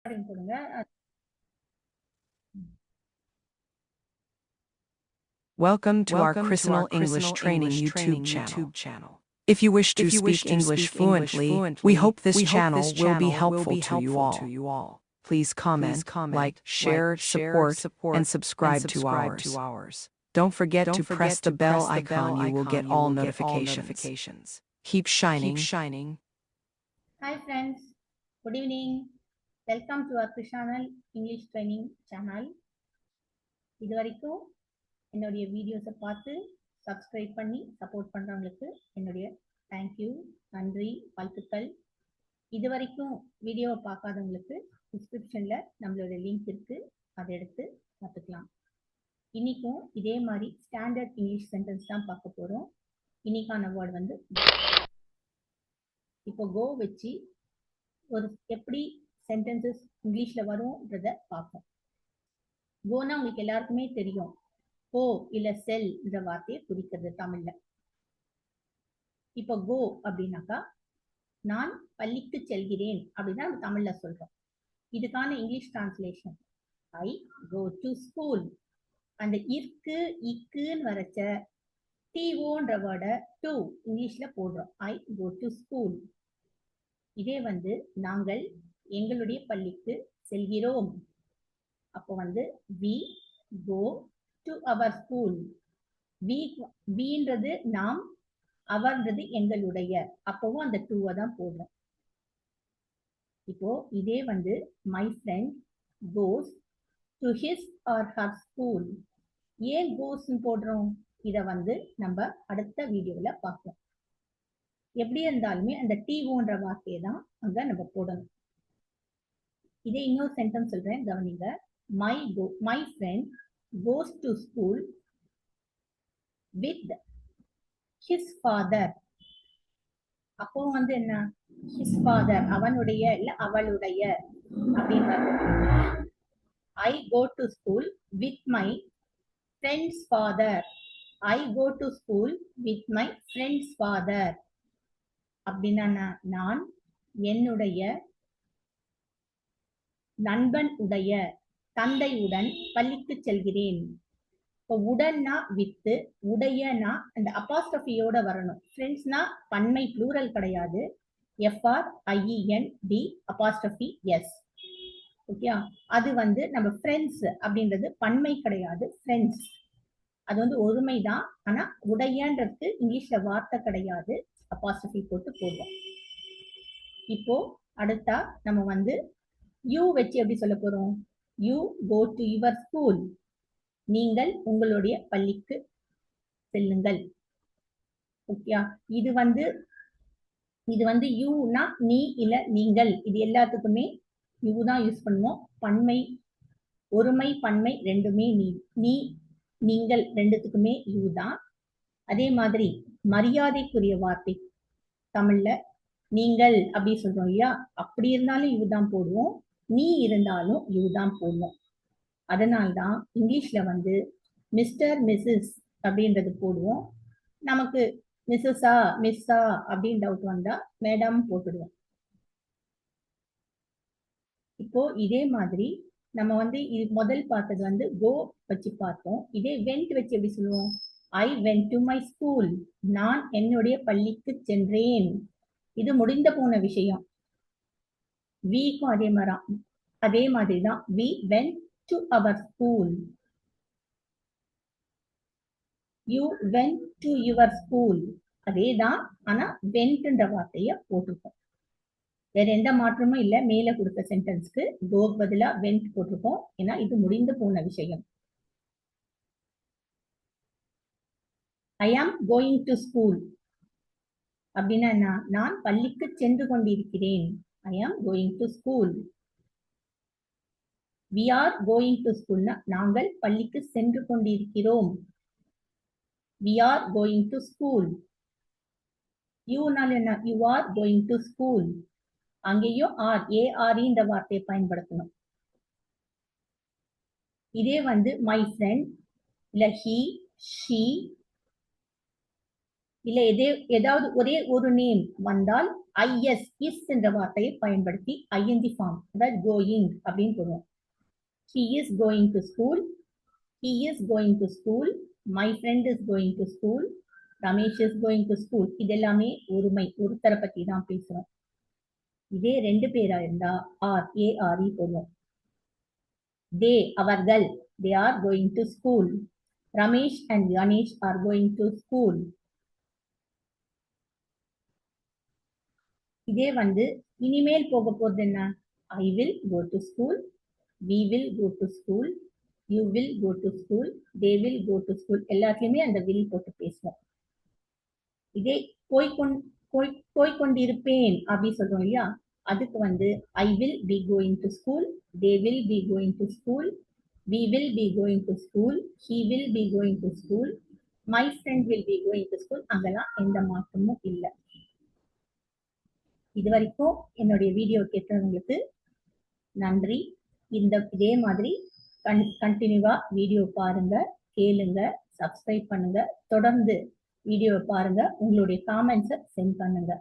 கொடுங்க. Welcome to our Chrisinal English Training YouTube channel. If you wish to speak English fluently, we hope this channel will be helpful to you all. Please comment, like, share, support, and subscribe to ours. Don't forget to press the bell icon. You will get all notifications. Keep shining. Hi friends, good evening. Welcome to our Chrisinal English Training channel. இது வரைக்கும் என்னுடைய வீடியோஸை பார்த்து subscribe பண்ணி support பண்ணுறவங்களுக்கு என்னுடைய thank you, நன்றி, வாழ்த்துக்கள். இது வரைக்கும் வீடியோவை பார்க்காதவங்களுக்கு டிஸ்கிரிப்ஷனில் நம்மளோட லிங்க் இருக்குது, அதை எடுத்து பார்த்துக்கலாம். இன்றைக்கும் இதே மாதிரி ஸ்டாண்டர்ட் இங்கிலீஷ் சென்டென்ஸ் தான் பார்க்க போகிறோம். இன்னைக்கான வேர்டு வந்து இப்போ கோ வச்சு ஒரு எப்படி சென்டென்சஸ் இங்கிலீஷில் வரும்ன்றத பார்ப்போம். கோனா உங்களுக்கு எல்லாருக்குமே தெரியும், கோ இல்லை செல்ன்ற வார்த்தையை குறிக்கிறது தமிழ்ல. இப்போ கோ அப்படின்னாக்கா நான் பள்ளிக்கு செல்கிறேன் அப்படின்னு நம்ம தமிழ்ல சொல்றோம். இதுக்கான English translation I go to school. அந்த இக்குன்னு வரைச்ச டிஓன்ற வேர்டை டு இங்கிலீஷ்ல போடுறோம், ஐ கோ டு ஸ்கூல். இதே வந்து நாங்கள் எங்களுடைய பள்ளிக்கு செல்கிறோம், அப்போ வந்து we go to our school. வின்றது நாம், அவர்ன்றது எங்களுடைய, அப்பவும் அந்த டூவை தான் போடுறோம். இப்போ இதே வந்து my friend goes to his R her school. ஏன் கோஸ்ன்னு போடுறோம், இதை வந்து நம்ம அடுத்த வீடியோவில் பார்ப்போம். எப்படி இருந்தாலுமே அந்த டிஓன்ற வார்த்தையை தான் அங்க நம்ம போடணும். இதே இன்னொரு சென்டென்ஸ் சொல்றேன், கவனிங்க. My friend goes to school with his father. அப்போ வந்து என்ன, ஹிஸ் ஃபாதர் அவனுடைய இல்ல அவளுடைய அப்படின்னு. I go to school with my friend's father. I go to school with my friend's father அப்படின்னா நான் என்னுடைய நண்பன் உடைய தந்தையுடன் பள்ளிக்கு செல்கிறேன். இப்போ உடன்னா வித்து, உடையனா அந்த அப்பாஸ்ட்ரோஃபியோட வரணும். ஃப்ரெண்ட்ஸ்னா பன்மை ப்ளூரல் கிடையாது, FRIEND அப்பாஸ்ட்ரோஃபி எஸ். ஓகே, அது வந்து நம்ம ஃப்ரெண்ட்ஸ் அப்படின்றது பன்மை கிடையாது, ஃப்ரெண்ட்ஸ் அது வந்து ஒருமை தான். ஆனா உடையன்றது இங்கிலீஷ்ல வார்த்தை கிடையாது, அப்பாஸ்ட்ரோஃபி போட்டு போடுவோம். இப்போ அடுத்தா நம்ம வந்து யூ வச்சு எப்படி சொல்ல போறோம், you go to your school. நீங்கள் உங்களுடைய பள்ளிக்கு செல்லுங்கள். ஓகே, இது வந்து யூனா நீ இல்ல நீங்கள், இது எல்லாத்துக்குமே யூ தான் யூஸ் பண்ணுவோம். பன்மை, ஒருமை பன்மை ரெண்டுமே நீ நீங்கள் ரெண்டுத்துக்குமே யூ தான். அதே மாதிரி மரியாதைக்குரிய வார்த்தை தமிழ்ல நீங்கள் அப்படி சொல்றோம் இல்லையா, அப்படி இருந்தாலும் யூ தான் போடுவோம், நீ இருந்தாலும் யூ தான் போடுவோம். அதனால்தான் இங்கிலீஷ்ல வந்து மிஸ்டர் மிஸ்ஸஸ் அப்படின்றது போடுவோம். நமக்கு மிஸ்ஸஸா மிஸ்ஸா அப்படின்னு டவுட் வந்தா மேடம் போட்டுடுவோம். இப்போ இதே மாதிரி நம்ம வந்து இது முதல் பார்த்தது வந்து கோ வச்சு பார்த்தோம். இதே வெண்ட் வச்சு எப்படி சொல்லுவோம், I went to my school. நான் என்னுடைய பள்ளிக்கு சென்றேன். இது முடிந்த போன விஷயம். வீக்கும் அதே மாதிரி தான், we went to our school. You went to your school அதே தான், ஆனா வென்ட்ன்ற வார்த்தைய போட்டிருக்கோம். வேற எந்த மாற்றமும் இல்லை. மேல கொடுத்த சென்டென்ஸ்க்கு கோக்கு பதிலா வென்ட் போட்டிருக்கோம், ஏன்னா இது முடிந்து போன விஷயம். ஐ ஆம் கோயிங் டு ஸ்கூல் அப்படின்னா என்ன, நான் பள்ளிக்கு சென்று கொண்டிருக்கிறேன். I am going to school. We are going to ஸ்கூல்னா நாங்கள் பள்ளிக்கு சென்று கொண்டிருக்கிறோம். we are going to school. you னால என்ன, you are going to school. அங்கேயும் ஆர், ARE இந்த வார்த்தையை பயன்படுத்தணும். இதே வந்து மை ஃப்ரெண்ட் இல்ல he she இல்ல ஏதாவது ஒரே ஒரு நேம் வந்தால் ஐஎஸ் இஸ் என்ற வார்த்தையை பயன்படுத்தி ஐஎன்ஜி ஃபார்ம், அதாவது கோயிங் அப்படின்னு போடுவோம். he is going to school, he is going to school, my friend is going to school, Ramesh is going to school. இது எல்லாமே ஒருமை, ஒருத்தரை பத்தி தான் பேசுறோம். இதே ரெண்டு பேரா இருந்தா ஆர் போடுவோம். they அவர்கள், they are going to school. Ramesh and Ganesh are going to school. இதே வந்து இனிமேல் போக போறது என்ன? I will go to school, we will go to school, you will go to school, they will go to school. எல்லாத்துலயுமே அந்த will போட்டு பேசுவோம். இதே போய்கொண்டிருப்பேன் அப்படி சொல்றோம் இல்லையா, அதுக்கு வந்து I will be going to school, they will be going to school, we will be going to school, he will be going to school, my friend will be going to school. அங்கெல்லாம் எந்த மாற்றமும் இல்லை. இது வரைக்கும் என்னுடைய video கேட்டவங்களுக்கு நன்றி. இதே மாதிரி கண்டினியூவா வீடியோ பாருங்க, கேளுங்க, சப்ஸ்கிரைப் பண்ணுங்க, தொடர்ந்து வீடியோ பாருங்க, உங்களுடைய காமெண்ட்ஸை சென்ட் பண்ணுங்க.